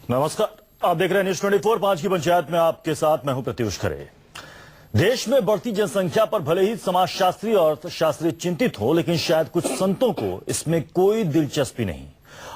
नमस्कार, आप देख रहे हैं न्यूज 24 5 की पंचायत में आपके साथ मैं हूं प्रत्युष खरे। देश में बढ़ती जनसंख्या पर भले ही समाजशास्त्री और अर्थशास्त्री चिंतित हो, लेकिन शायद कुछ संतों को इसमें कोई दिलचस्पी नहीं।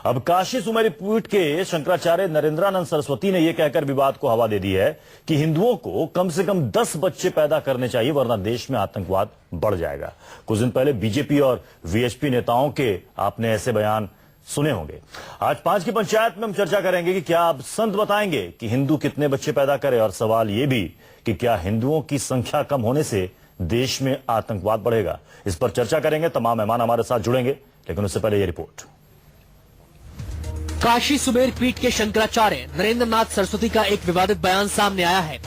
अब काशी सुमेरु पीठ के शंकराचार्य नरेंद्रानंद सरस्वती ने यह कहकर विवाद को हवा दे दी है कि हिंदुओं को कम से कम 10 बच्चे पैदा करने चाहिए, वरना देश में आतंकवाद बढ़ जाएगा। कुछ दिन पहले बीजेपी और वीएचपी नेताओं के आपने ऐसे बयान सुने होंगे। आज 5 की पंचायत में हम चर्चा करेंगे कि क्या अब संत बताएंगे कि हिंदू कितने बच्चे पैदा करें, और सवाल यह भी कि क्या हिंदुओं की संख्या कम होने से देश में आतंकवाद बढ़ेगा। इस पर चर्चा करेंगे। तमाम मेहमान हमारे साथ जुड़ेंगे, लेकिन उससे पहले यह रिपोर्ट। काशी सुमेरु पीठ के शंकराचार्य नरेंद्रनाथ सरस्वती का एक विवादित बयान सामने आया है।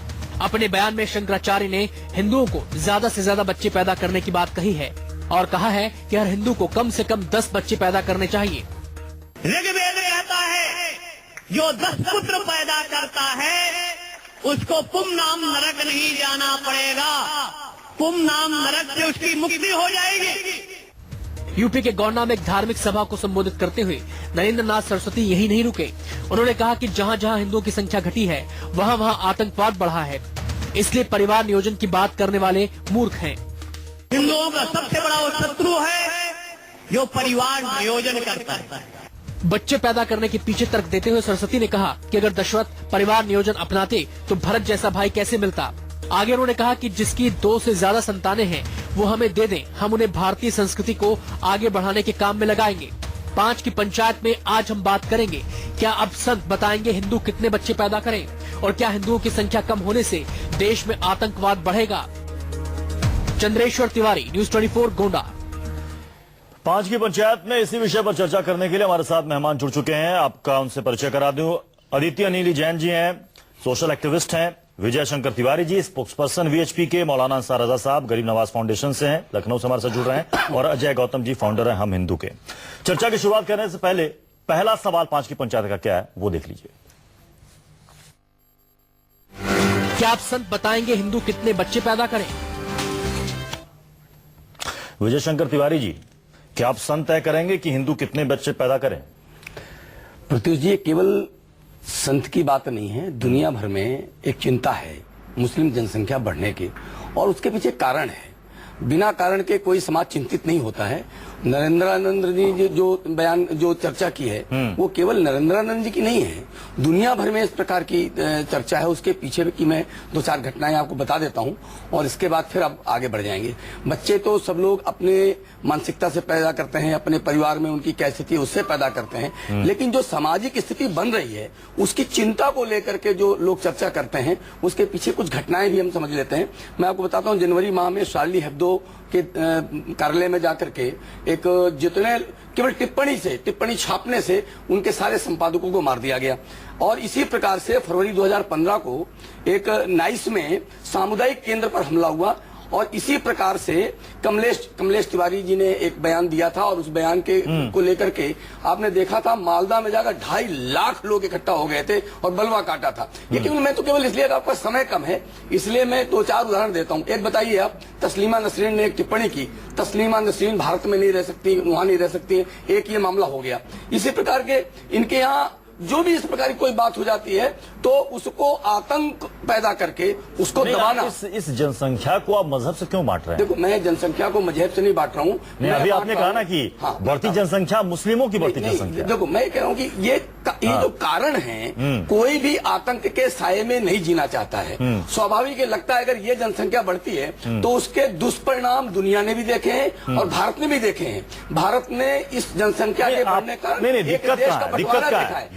अपने बयान में शंकराचार्य ने हिंदुओं को ज्यादा से ज्यादा बच्चे पैदा करने की बात कही है और कहा है कि हर हिंदू को कम से कम 10 बच्चे पैदा करने चाहिए। ऋग्वेद कहता है जो 10 पुत्र पैदा करता है उसको पुम नाम नरक नहीं जाना पड़ेगा, पुम नाम नरक से उसकी मुक्ति हो जाएगी। यूपी के गौना में एक धार्मिक सभा को संबोधित करते हुए नरेंद्रनाथ सरस्वती यही नहीं रुके। उन्होंने कहा कि जहां जहां हिंदुओं की संख्या घटी है वहां वहां आतंकवाद बढ़ा है, इसलिए परिवार नियोजन की बात करने वाले मूर्ख हैं। हिंदुओं का सबसे बड़ा वो शत्रु है जो परिवार नियोजन करता है। बच्चे पैदा करने के पीछे तर्क देते हुए सरस्वती ने कहा कि अगर दशरथ परिवार नियोजन अपनाते तो भरत जैसा भाई कैसे मिलता। आगे उन्होंने कहा कि जिसकी 2 से ज्यादा संतानें हैं वो हमें दे दें, हम उन्हें भारतीय संस्कृति को आगे बढ़ाने के काम में लगाएंगे। 5 की पंचायत में आज हम बात करेंगे, क्या अब संत बताएंगे हिंदू कितने बच्चे पैदा करें, और क्या हिंदुओं की संख्या कम होने से देश में आतंकवाद बढ़ेगा। चंद्रेश्वर तिवारी, न्यूज 24 गोंडा। 5 की पंचायत में इसी विषय पर चर्चा करने के लिए हमारे साथ मेहमान जुड़ चुके हैं। आपका उनसे परिचय करा दूं। अदिति अनिल जैन जी हैं, सोशल एक्टिविस्ट हैं। विजय शंकर तिवारी जी, स्पोक्सपर्सन वीएचपी के। मौलाना अंसार रजा साहब गरीब नवाज फाउंडेशन से हैं, लखनऊ से हमारे साथ जुड़ रहे हैं। और अजय गौतम जी, फाउंडर हैं हम हिंदू के। चर्चा की शुरुआत करने से पहले पहला सवाल 5 की पंचायत का क्या है वो देख लीजिए। क्या आप संत बताएंगे हिंदू कितने बच्चे पैदा करें? विजय शंकर तिवारी जी, क्या आप संत तय करेंगे कि हिंदू कितने बच्चे पैदा करें? प्रत्युष जी, केवल संत की बात नहीं है, दुनिया भर में एक चिंता है मुस्लिम जनसंख्या बढ़ने की, और उसके पीछे कारण है। बिना कारण के कोई समाज चिंतित नहीं होता है। नरेंद्रानंद जी जो बयान जो चर्चा की है वो केवल नरेंद्रानंद जी की नहीं है, दुनिया भर में इस प्रकार की चर्चा है। उसके पीछे की मैं 2-4 घटनाएं आपको बता देता हूं और इसके बाद फिर अब आगे बढ़ जाएंगे। बच्चे तो सब लोग अपने मानसिकता से पैदा करते हैं, अपने परिवार में उनकी क्या स्थिति उससे पैदा करते हैं, लेकिन जो सामाजिक स्थिति बन रही है उसकी चिंता को लेकर के जो लोग चर्चा करते हैं उसके पीछे कुछ घटनाएं भी हम समझ लेते हैं। मैं आपको बताता हूं, जनवरी माह में शार्ली हेब्दो के कार्यालय में जाकर के एक जितने केवल टिप्पणी छापने से उनके सारे संपादकों को मार दिया गया। और इसी प्रकार से फरवरी 2015 को एक नाइस में सामुदायिक केंद्र पर हमला हुआ, और इसी प्रकार से कमलेश तिवारी जी ने एक बयान दिया था, और उस बयान के को लेकर के आपने देखा था मालदा में जाकर 2.5 लाख लोग इकट्ठा हो गए थे और बलवा काटा था। लेकिन मैं तो केवल इसलिए आपका समय कम है इसलिए मैं 2-4 उदाहरण देता हूं। एक बताइए आप, तस्लीमा नसरीन ने एक टिप्पणी की, तस्लीमा नसरीन भारत में नहीं रह सकती, वहां नहीं रह सकती, एक ये मामला हो गया। इसी प्रकार के इनके यहाँ जो भी इस प्रकार की कोई बात हो जाती है तो उसको आतंक पैदा करके उसको दबाना। इस जनसंख्या को आप मजहब से क्यों बांट रहे हैं? देखो, मैं जनसंख्या को मजहब से नहीं बांट रहा हूँ। अभी आपने कहा ना कि बढ़ती जनसंख्या मुस्लिमों की बढ़ती जनसंख्या। देखो, मैं कह रहा हूँ कि ये जो कारण है, कोई भी आतंक के साये में नहीं जीना चाहता है। स्वाभाविक लगता है अगर ये जनसंख्या बढ़ती है तो उसके दुष्परिणाम दुनिया ने भी देखे हैं और भारत ने भी देखे हैं। भारत ने इस जनसंख्या के बढ़ने का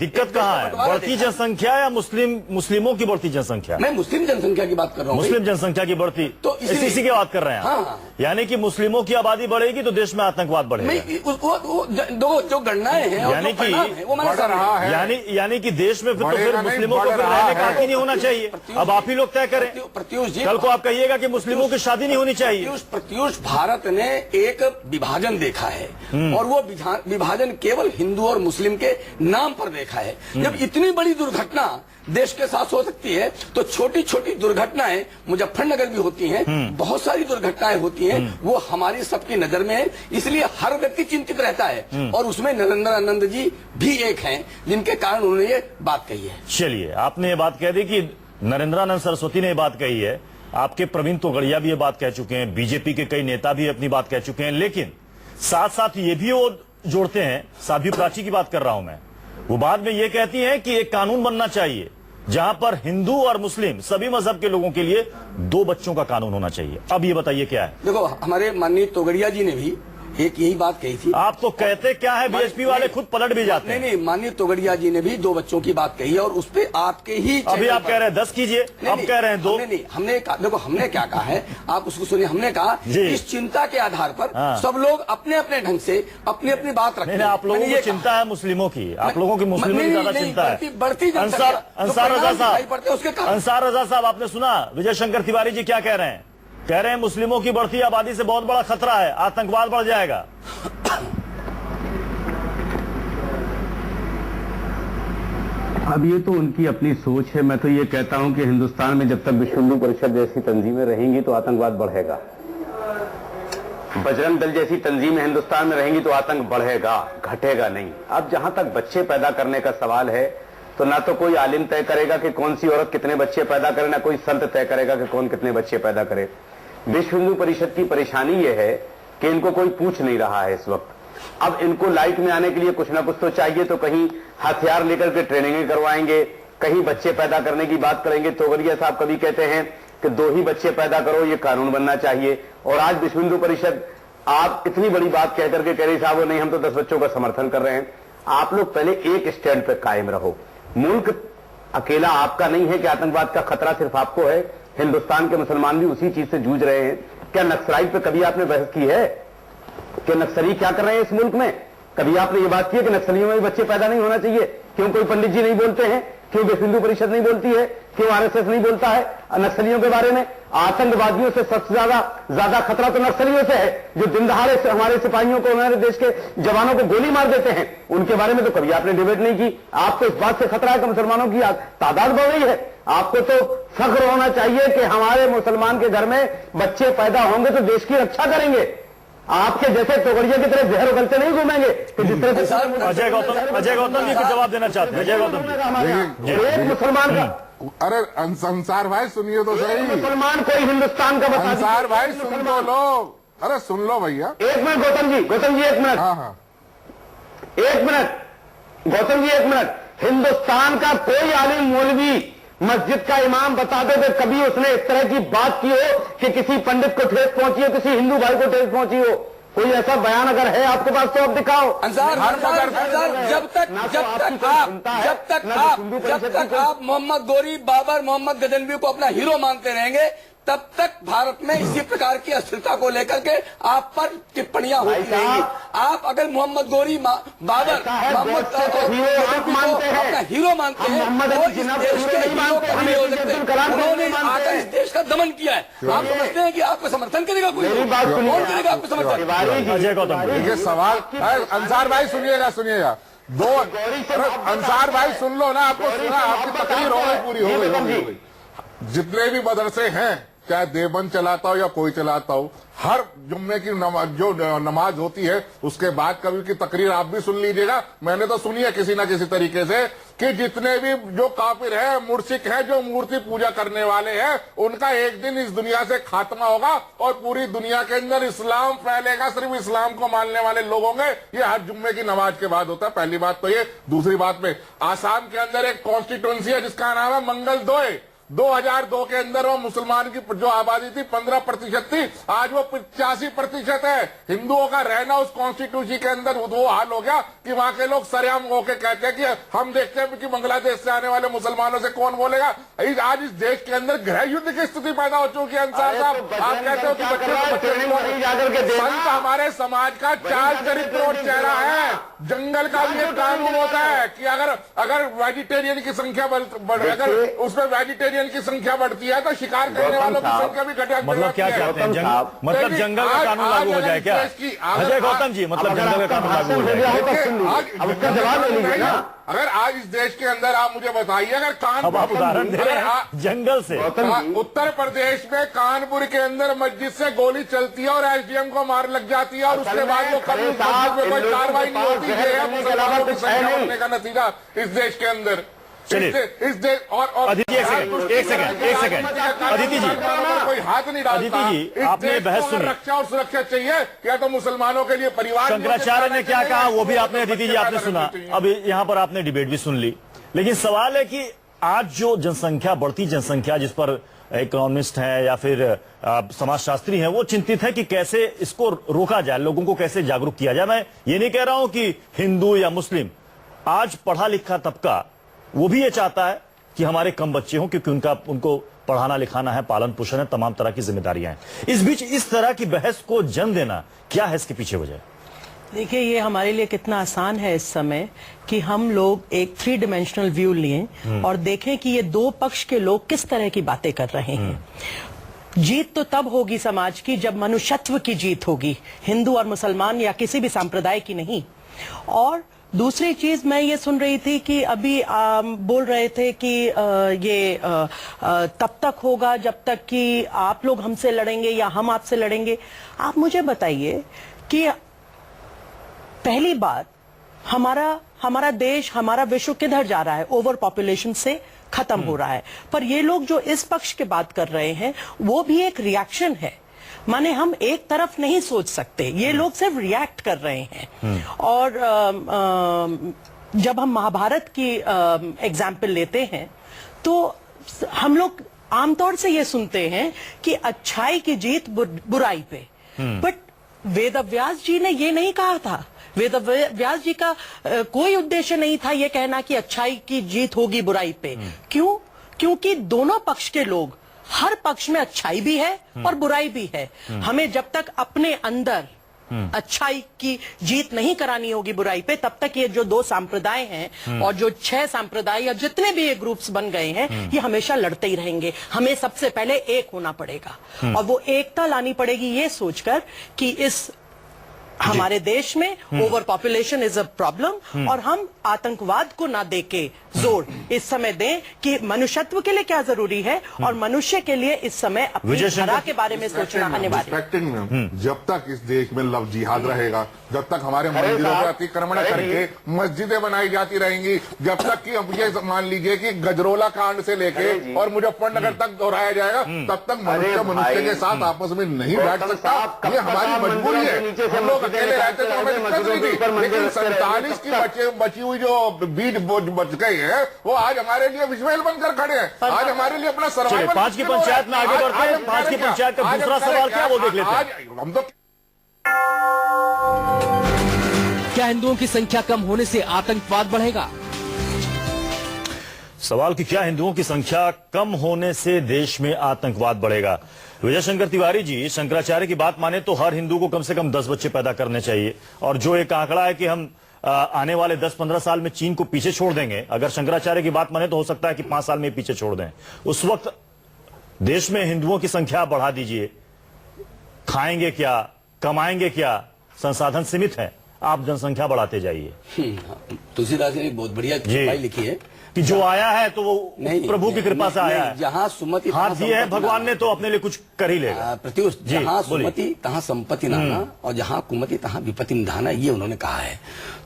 दिक्कत कहाँ है? बढ़ती जनसंख्या या मुस्लिमों की बढ़ती जनसंख्या? मैं मुस्लिम जनसंख्या की बात कर रहा हूँ। मुस्लिम जनसंख्या की बढ़ती, तो इसी की बात कर रहे हैं। हाँ। यानी कि मुस्लिमों की आबादी बढ़ेगी तो देश में आतंकवाद बढ़ेगा। जो गणनाएं हैं यानी कि देश में फिर मुस्लिमों को रहने का हक ही नहीं होना चाहिए। अब आप ही लोग तय करें। प्रत्युष जी, कल को आप कहिएगा कि मुस्लिमों की शादी नहीं होनी चाहिए। प्रत्युष, भारत ने एक विभाजन देखा है और वो विभाजन केवल हिंदू और मुस्लिम के नाम पर देखा है। जब इतनी बड़ी दुर्घटना देश के साथ हो सकती है तो छोटी छोटी दुर्घटनाएं मुजफ्फरनगर भी होती हैं, बहुत सारी दुर्घटनाएं होती हैं, वो हमारी सबकी नजर में है, इसलिए हर व्यक्ति चिंतित रहता है। और उसमें नरेंद्र आनंद जी भी एक हैं जिनके कारण उन्होंने ये बात कही है। चलिए, आपने ये बात कह दी कि नरेंद्रानंद सरस्वती ने ये बात कही है, आपके प्रवीण तोगड़िया भी ये बात कह चुके हैं, बीजेपी के कई नेता भी अपनी बात कह चुके हैं, लेकिन साथ साथ ये भी वो जोड़ते हैं, साध्वी प्राची की बात कर रहा हूं मैं, वो बाद में ये कहती हैं कि एक कानून बनना चाहिए जहां पर हिंदू और मुस्लिम सभी मजहब के लोगों के लिए 2 बच्चों का कानून होना चाहिए। अब ये बताइए क्या है? देखो, हमारे माननीय तोगड़िया जी ने भी एक यही बात कही थी। आप तो कहते क्या है, बीएसपी वाले खुद पलट भी जाते हैं। नहीं, माननीय तोगड़िया जी ने भी 2 बच्चों की बात कही है और उस पे आपके ही अभी आप कह रहे हैं 10 कीजिए, अब कह रहे हैं 2। नहीं, हमने देखो हमने क्या कहा है, आप उसको सुनिए। हमने कहा इस चिंता के आधार पर सब लोग अपने अपने ढंग से अपनी अपनी बात रखते हैं। आप लोगों की चिंता है मुस्लिमों की, आप लोगों की मुस्लिमों की ज्यादा चिंता है। बढ़ती अंसार रजा साहब, आपने सुना विजय शंकर तिवारी जी क्या कह रहे हैं? कह रहे हैं मुस्लिमों की बढ़ती आबादी से बहुत बड़ा खतरा है, आतंकवाद बढ़ जाएगा। अब ये तो उनकी अपनी सोच है। मैं तो ये कहता हूं कि हिंदुस्तान में जब तक विश्व हिंदू परिषद जैसी तंजीमें रहेंगी तो आतंकवाद बढ़ेगा। बजरंग दल जैसी तंजीमें हिंदुस्तान में रहेंगी तो आतंक बढ़ेगा, घटेगा नहीं। अब जहां तक बच्चे पैदा करने का सवाल है, तो ना तो कोई आलिम तय करेगा कि कौन सी औरत कितने बच्चे पैदा करे, ना कोई संत तय करेगा कि कौन कितने बच्चे पैदा करे। विश्व हिंदू परिषद की परेशानी यह है कि इनको कोई पूछ नहीं रहा है इस वक्त। अब इनको लाइट में आने के लिए कुछ ना कुछ तो चाहिए, तो कहीं हथियार लेकर के ट्रेनिंग करवाएंगे, कहीं बच्चे पैदा करने की बात करेंगे। तोगड़िया साहब कभी कहते हैं कि 2 ही बच्चे पैदा करो, ये कानून बनना चाहिए, और आज विश्व हिंदू परिषद आप इतनी बड़ी बात कहकर के कह रही साहब नहीं हम तो 10 बच्चों का समर्थन कर रहे हैं। आप लोग पहले एक स्टैंड पर कायम रहो। मुल्क अकेला आपका नहीं है कि आतंकवाद का खतरा सिर्फ आपको है, हिंदुस्तान के मुसलमान भी उसी चीज से जूझ रहे हैं। क्या नक्सलाइट पे कभी आपने बहस की है कि नक्सली क्या कर रहे हैं इस मुल्क में? कभी आपने ये बात की है कि नक्सलियों में भी बच्चे पैदा नहीं होना चाहिए? क्यों कोई पंडित जी नहीं बोलते हैं? क्यों विश्व हिंदू परिषद नहीं बोलती है? क्यों आरएसएस नहीं बोलता है नक्सलियों के बारे में? आतंकवादियों से सबसे ज्यादा खतरा तो नक्सलियों से है, जो दिन दहाड़े से हमारे सिपाहियों को, हमारे देश के जवानों को गोली मार देते हैं। उनके बारे में तो कभी आपने डिबेट नहीं की। आपको इस बात से खतरा है कि मुसलमानों की तादाद बढ़ रही है। आपको तो फख्र होना चाहिए कि हमारे मुसलमान के घर में बच्चे पैदा होंगे तो देश की रक्षा करेंगे। आपके जैसे तोगड़िया की तरह जहर उगलते नहीं घूमेंगे कि जिस तरह से अजय गौतम जी को जवाब देना चाहते हैं। अजय गौतम जी, एक मुसलमान का, अरे अंसार भाई सुनिए तो सही। मुसलमान कोई हिंदुस्तान का बता। अंसार भाई सुन लो लोग, अरे सुन लो भैया। 1 मिनट गौतम जी 1 मिनट। हाँ 1 मिनट गौतम जी 1 मिनट। हिंदुस्तान का कोई आलिम मौलवी मस्जिद का इमाम बता दो कि कभी उसने इस तरह की बात की हो कि किसी पंडित को ठेस पहुंची हो, किसी हिंदू भाई को ठेस पहुंची हो? कोई ऐसा बयान अगर है आपके पास तो आप दिखाओ। जब तक आप मोहम्मद गोरी, बाबर, मोहम्मद गजनवी को अपना हीरो मानते रहेंगे, तब तक भारत में इसी प्रकार की अस्थिरता को लेकर के आप पर टिप्पणियां होती रहेंगी। आप अगर मोहम्मद गोरी, बाबर, मोहम्मद अपना हीरो मानते हैं, वो इस देश के हीरो कभी हो सकते हैं। उन्होंने आकर इस देश का दमन किया है। आप समझते हैं कि आपको समर्थन करेगा कोई? कौन करेगा आपको समर्थन? अजय गौतम देखिए सवाल, अंसार भाई सुनिएगा 2 अंसार भाई सुन लो ना, आपको सुना, आपकी तकरीर हो गई, पूरी हो गई। जितने भी मदरसे हैं, चाहे देवबंद चलाता हो या कोई चलाता हो, हर जुम्मे की जो नमाज होती है उसके बाद कभी की तकरीर आप भी सुन लीजिएगा। मैंने तो सुनी है किसी ना किसी तरीके से कि जितने भी जो काफिर है, मुर्शिक है, जो मूर्ति पूजा करने वाले हैं, उनका एक दिन इस दुनिया से खात्मा होगा और पूरी दुनिया के अंदर इस्लाम फैलेगा। सिर्फ इस्लाम को मानने वाले लोग होंगे। ये हर जुम्मे की नमाज के बाद होता है। पहली बात तो ये। दूसरी बात में, आसाम के अंदर एक कॉन्स्टिट्यूंसी है जिसका नाम है मंगलदोय। 2002 के अंदर वो मुसलमान की जो आबादी थी 15% थी, आज वो 85% है। हिंदुओं का रहना उस कॉन्स्टिट्यूशन के अंदर वो हाल हो गया कि वहां के लोग सरेआम होकर कहते हैं कि हम देखते हैं कि बांग्लादेश से आने वाले मुसलमानों से कौन बोलेगा। आज इस देश के अंदर गृह युद्ध की स्थिति पैदा हो चुकी है। अंसार साहब, आप कहते हो कि बच्चे संत हमारे समाज का चाल चरित्र और चेहरा है। जंगल का भी एक कानून होता है कि अगर वेजिटेरियन की संख्या बढ़े, अगर उसमें वेजिटेरियन एलियन की संख्या बढ़ती है तो शिकार करने वालों की संख्या भी घटती मतलब क्या चाहते हैं? मतलब जंगल का कानून लागू हो जाए क्या? अजय गौतम जी, मतलब जंगल का कानून लागू हो जाए? अब इसका जवाब ले लीजिए ना। अगर आज इस देश के अंदर आप मुझे बताइए, अगर अब आप उदाहरण दे रहे हैं जंगल से। उत्तर प्रदेश में कानपुर के अंदर मस्जिद से गोली चलती है और एसडीएम को मार लग जाती है और उसके बाद वो कभी मस्जिद में कोई कार्रवाई नहीं होती है, मुसलमानों की संख्या बढ़ने का नतीजा इस देश के अंदर। चलिए इस देश और अदिति एक सेकंड अदिति जी, कोई हाथ नहीं डालता। अदिति जी, आपने बहस सुनी। रक्षा और सुरक्षा चाहिए या तो मुसलमानों के लिए परिवार। शंकराचार्य ने क्या कहा वो भी आपने, अदिति जी आपने सुना। अब यहाँ पर आपने डिबेट भी सुन ली, लेकिन सवाल है कि आज जो जनसंख्या, बढ़ती जनसंख्या, जिस पर इकोनॉमिस्ट हैं या फिर समाजशास्त्री हैं, वो चिंतित है कि कैसे इसको रोका जाए, लोगों को कैसे जागरूक किया जाए। मैं ये नहीं कह रहा हूं कि हिंदू या मुस्लिम, आज पढ़ा लिखा तबका वो भी ये चाहता है कि हमारे कम बच्चे हों, क्योंकि उनको पढ़ाना लिखाना है, पालन पोषण है, तमाम तरह की जिम्मेदारियां हैं। इस बीच इस तरह की बहस को जन्म देना, क्या है इसके पीछे वजह? देखिए, ये हमारे लिए कितना आसान है इस समय कि हम लोग एक 3 डायमेंशनल व्यू लिए और देखें कि ये दो पक्ष के लोग किस तरह की बातें कर रहे हैं। जीत तो तब होगी समाज की जब मनुष्यत्व की जीत होगी, हिंदू और मुसलमान या किसी भी संप्रदाय की नहीं। और दूसरी चीज मैं ये सुन रही थी कि अभी बोल रहे थे कि ये तब तक होगा जब तक कि आप लोग हमसे लड़ेंगे या हम आपसे लड़ेंगे। आप मुझे बताइए कि पहली बात, हमारा देश, हमारा विश्व किधर जा रहा है? ओवर पॉपुलेशन से खत्म हो रहा है। पर ये लोग जो इस पक्ष की बात कर रहे हैं वो भी एक रिएक्शन है। माने हम एक तरफ नहीं सोच सकते, ये लोग सिर्फ रिएक्ट कर रहे हैं। और जब हम महाभारत की एग्जाम्पल लेते हैं तो हम लोग आमतौर से ये सुनते हैं कि अच्छाई की जीत बुराई पे, बट वेदव्यास जी ने ये नहीं कहा था। वेदव्यास जी का कोई उद्देश्य नहीं था ये कहना कि अच्छाई की जीत होगी बुराई पे। क्यों? क्योंकि दोनों पक्ष के लोग, हर पक्ष में अच्छाई भी है और बुराई भी है। हमें जब तक अपने अंदर अच्छाई की जीत नहीं करानी होगी बुराई पे, तब तक ये जो 2 संप्रदाय हैं और जो 6 संप्रदाय या जितने भी ये ग्रुप्स बन गए हैं, ये हमेशा लड़ते ही रहेंगे। हमें सबसे पहले एक होना पड़ेगा और वो एकता लानी पड़ेगी, ये सोचकर कि इस हमारे देश में over population is a problem और हम आतंकवाद को ना देके जोर इस समय दें कि मनुष्यत्व के लिए क्या जरूरी है और मनुष्य के लिए इस समय अपनी धरा के बारे में सोचना अनिवार्य है। जब तक इस देश में लव जिहाद रहेगा, जब तक हमारे मंदिरों पर अतिक्रमण करके मस्जिदें बनाई जाती रहेंगी, जब तक कि अब ये मान लीजिए कि गजरोला कांड से लेके और मुजफ्फरनगर तक दोहराया जाएगा, तब तक मनुष्य के साथ आपस में नहीं बैठ सकता। ये हमारी मजबूरी है। हम लोग अकेले रहते तो हमें दिक्कत नहीं थी, लेकिन 47 की बची हुई जो बीज बच गए हैं वो आज हमारे लिए विजुअल बनकर खड़े हैं। आज हमारे लिए अपना सर्वाइवल। 5 की पंचायत में आगे बढ़ते हैं। 5 की पंचायत का दूसरा सवाल क्या, वो देख लेते हैं। हम तो क्या हिंदुओं की संख्या कम होने से आतंकवाद बढ़ेगा? सवाल कि क्या हिंदुओं की संख्या कम होने से देश में आतंकवाद बढ़ेगा। विजय शंकर तिवारी जी, शंकराचार्य की बात माने तो हर हिंदू को कम से कम 10 बच्चे पैदा करने चाहिए, और जो एक आंकड़ा है कि हम आने वाले 10-15 साल में चीन को पीछे छोड़ देंगे, अगर शंकराचार्य की बात माने तो हो सकता है कि 5 साल में पीछे छोड़ दें। उस वक्त देश में हिंदुओं की संख्या बढ़ा दीजिए, खाएंगे क्या, कमाएंगे क्या, संसाधन सीमित है, आप जनसंख्या बढ़ाते जाइए। तुलसीदास ने बहुत बढ़िया टिप्पणी लिखी है कि जो आया है तो वो प्रभु की कृपा से आया है। जहाँ सुमति हाथ दिए है भगवान ने तो अपने लिए कुछ कर ही लेगा। प्रत्युष, जहाँ सुमति तहाँ संपत्ति नाना और जहाँ कुमति तहाँ विपत्ति निधाना, ये उन्होंने कहा है।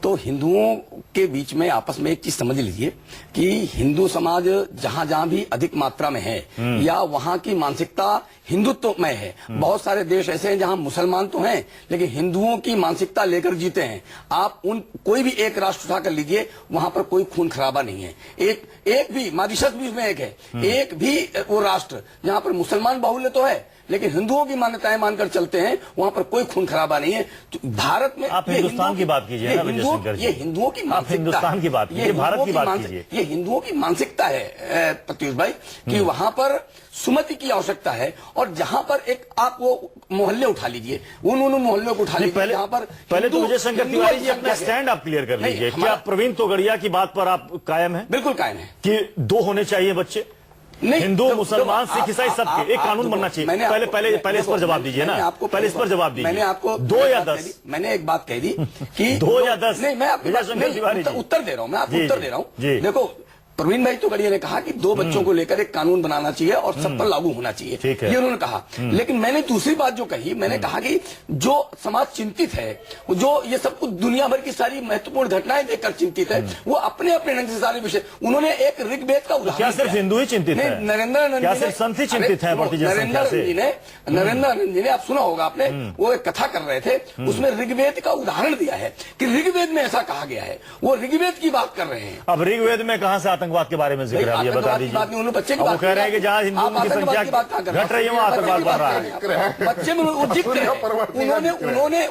तो हिंदुओं के बीच में आपस में एक चीज समझ लीजिए कि हिंदू समाज जहाँ जहाँ भी अधिक मात्रा में है या वहाँ की मानसिकता हिंदुत्वमय है। बहुत सारे देश ऐसे हैं जहाँ मुसलमान तो हैं लेकिन हिंदुओं की मानसिकता लेकर जीते हैं। आप कोई भी एक राष्ट्र उठा कर लीजिए, वहां पर कोई खून खराबा नहीं है। एक भी, मॉरिशस भी इसमें एक है, एक भी वो राष्ट्र जहां पर मुसलमान बाहुल्य तो है लेकिन हिंदुओं की मान्यताएं मानकर चलते हैं, वहां पर कोई खून खराबा नहीं है। तो भारत में आप हिंदुस्तान की बात कीजिए ना विजय शंकर जी, ये हिंदुओं की आप हिंदुस्तान की बात कीजिए, भारत की बात कीजिए। ये हिंदुओं की मानसिकता है प्रत्युष भाई कि वहां पर सुमति की आवश्यकता है। और जहां पर एक आप वो मोहल्ले उठा लीजिए, उन मोहल्लों को उठा लीजिए जहां पर पहले तो विजय शंकर तिवारी जी अपना स्टैंड आप क्लियर कर लीजिए। क्या प्रवीण तोगड़िया की बात पर आप कायम है? बिल्कुल कायम है कि 2 होने चाहिए बच्चे। नहीं, हिंदू तो मुसलमान सिख ईसाई सबके एक कानून बनना चाहिए। पहले इस पर जवाब दीजिए ना, पहले इस पर जवाब दीजिए। मैंने आपको 2 या 10, मैंने एक बात कह दी कि 2 या 10 नहीं, मैं आपको उत्तर दे रहा हूं, मैं आपको उत्तर दे रहा हूं। देखो, प्रवीण भाई तोगड़िया ने कहा कि 2 बच्चों को लेकर एक कानून बनाना चाहिए और सब पर लागू होना चाहिए, ये उन्होंने कहा। लेकिन मैंने दूसरी बात जो कही, मैंने कहा कि जो समाज चिंतित है, जो ये सब कुछ दुनिया भर की सारी महत्वपूर्ण घटनाएं देखकर चिंतित है, वो अपने अपने ढंग से सारे विषय, उन्होंने एक ऋग्वेद का उदाहरण। क्या सिर्फ हिंदू ही चिंतित है? नरेंद्र क्या सिर्फ संत ही चिंतित है बढ़ती जनसंख्या से? नरेंद्र आनंद जी ने, आप सुना होगा आपने, वो एक कथा कर रहे थे, उसमें ऋग्वेद का उदाहरण दिया है कि ऋग्वेद में ऐसा कहा गया है, वो ऋग्वेद की बात कर रहे हैं। अब ऋग्वेद में कहां से आतंकवाद के बारे में जिक्र है, ये बता दीजिए। बच्चे वो कह रहे हैं कि जहां हिंदुओं की संख्या घट रही है वहां आतंकवाद बढ़ रहा है। बच्चे में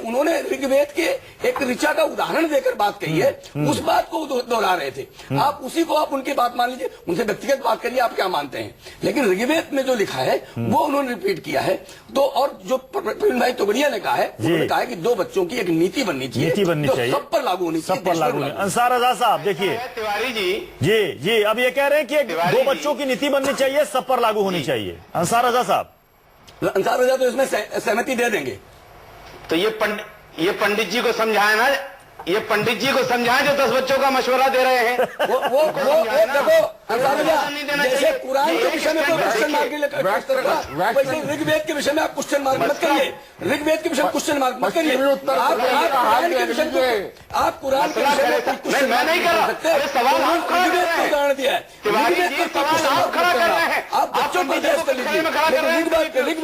उन्होंने ऋग्वेद के एक ऋचा का उदाहरण देकर बात कही है, उस बात को दोहरा रहे थे। आप उसी को आप उनकी बात मान लीजिए, उनसे व्यक्तिगत बात करिए आप क्या मानते हैं, लेकिन ऋग्वेद में जो लिखा है वो उन्होंने रिपीट किया है। तो और जो प्रवीण भाई तोगड़िया ने कहा है, उन्होंने कहा है कि 2 बच्चों की एक नीति बननी चाहिए, सब पर लागू होनी चाहिए, सब पर लागू होनी। अंसार रजा साहब देखिए, तिवारी जी अब ये कह रहे हैं कि 2 बच्चों की नीति बननी चाहिए, सब पर लागू होनी चाहिए। अंसार रजा साहब, अंसार रजा तो इसमें सहमति दे देंगे। तो ये पंडित जी को समझाए ना, ये पंडित जी को समझाएं जो 10 बच्चों का मशवरा दे रहे हैं। वो देखो, जैसे कुरान के विषय में कोई क्वेश्चन मार्क वैसे ऋग्वेद के विषय में आप क्वेश्चन मार्क मत करिए, ऋग्वेद के विषय में क्वेश्चन मार्क मत करिए। आप कुरान के विषय में मैं नहीं कर रहा, सवाल आप खड़ा कर रहे हैं, उदाहरण दिया है, तिवारी जी सवाल आप खड़ा कर रहे हैं, आप बच्चों को ऋग्वेद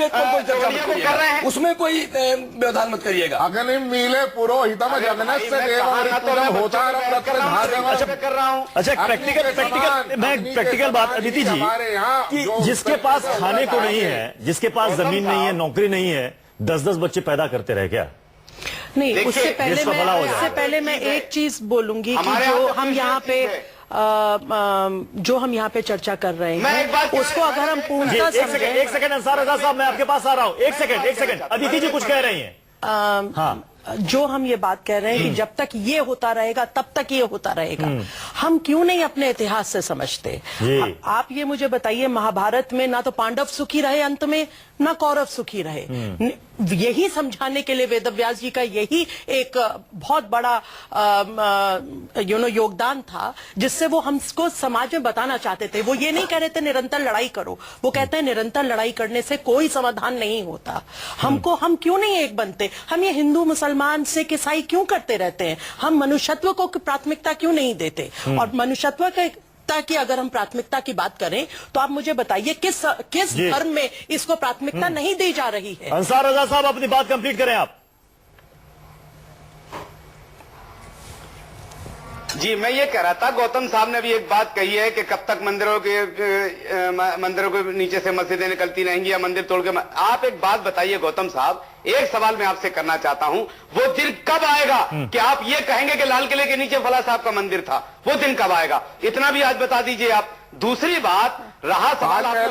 पर कोई चर्चा मत करिए, उसमें कोई व्यवधान मत करिएगा। अग्नि मीले पुरोहितम जगन्नाथ होता कर रहा हूँ। अच्छा, प्रैक्टिकल बात अदिति जी, कि जिसके पास खाने को नहीं है, जिसके पास जमीन नहीं है, नौकरी नहीं है, 10-10 बच्चे पैदा करते रहे क्या? नहीं, उससे पहले मैं एक चीज बोलूंगी कि जो हम यहाँ पे चर्चा कर रहे हैं, उसको अगर हम पूर्णतः समझें। एक सेकंड अंसार रजा साहब, मैं आपके पास आ रहा हूँ। एक सेकंड अदिति जी कुछ कह रही हैं। हाँ, जो हम ये बात कह रहे हैं कि जब तक ये होता रहेगा तब तक ये होता रहेगा, हम क्यों नहीं अपने इतिहास से समझते? आप ये मुझे बताइए, महाभारत में ना तो पांडव सुखी रहे अंत में, ना कौरव सुखी रहे। यही समझाने के लिए वेदव्यास जी का यही एक बहुत बड़ा योगदान था, जिससे वो हमको समाज में बताना चाहते थे। वो ये नहीं कह रहे थे निरंतर लड़ाई करो, वो कहते हैं निरंतर लड़ाई करने से कोई समाधान नहीं होता। हम क्यों नहीं एक बनते? हम ये हिंदू मुसलमान सिख ईसाई क्यों करते रहते हैं? हम मनुष्यत्व को प्राथमिकता क्यों नहीं देते? और मनुष्यत्व के ताकि अगर हम प्राथमिकता की बात करें तो आप मुझे बताइए किस धर्म में इसको प्राथमिकता नहीं दी जा रही है? अंसार रजा साहब, अपनी बात कंप्लीट करें आप। जी, मैं ये कह रहा था, गौतम साहब ने भी एक बात कही है कि कब तक मंदिरों के नीचे से मस्जिदें निकलती रहेंगी या मंदिर तोड़ के। आप एक बात बताइए गौतम साहब, एक सवाल मैं आपसे करना चाहता हूं, वो दिन कब आएगा कि आप ये कहेंगे कि लाल किले के नीचे फला साहब का मंदिर था? वो दिन कब आएगा? इतना भी आज बता दीजिए आप। दूसरी बात, रहा सवाल मैं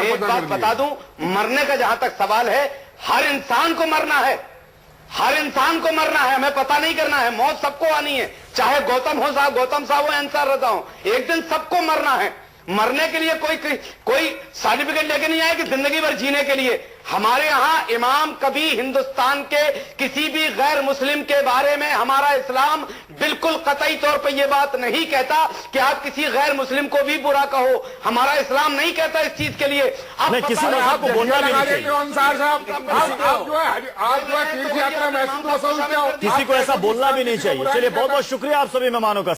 एक बात बता दूं, मरने का जहां तक सवाल है, हर इंसान को मरना है, हर इंसान को मरना है, हमें पता नहीं करना है। मौत सबको आनी है, चाहे गौतम साहब हो, अंसार रजा हो, एक दिन सबको मरना है। मरने के लिए कोई सर्टिफिकेट लेके नहीं आए कि जिंदगी भर जीने के लिए। हमारे यहाँ इमाम कभी हिंदुस्तान के किसी भी गैर मुस्लिम के बारे में, हमारा इस्लाम बिल्कुल कतई तौर पर यह बात नहीं कहता कि आप किसी गैर मुस्लिम को भी बुरा कहो। हमारा इस्लाम नहीं कहता इस चीज के लिए। आप किसी मजहब को बोलना भी नहीं चाहिए। किसी को ऐसा बोलना भी नहीं चाहिए। चलिए, बहुत बहुत शुक्रिया आप सभी मेहमानों का।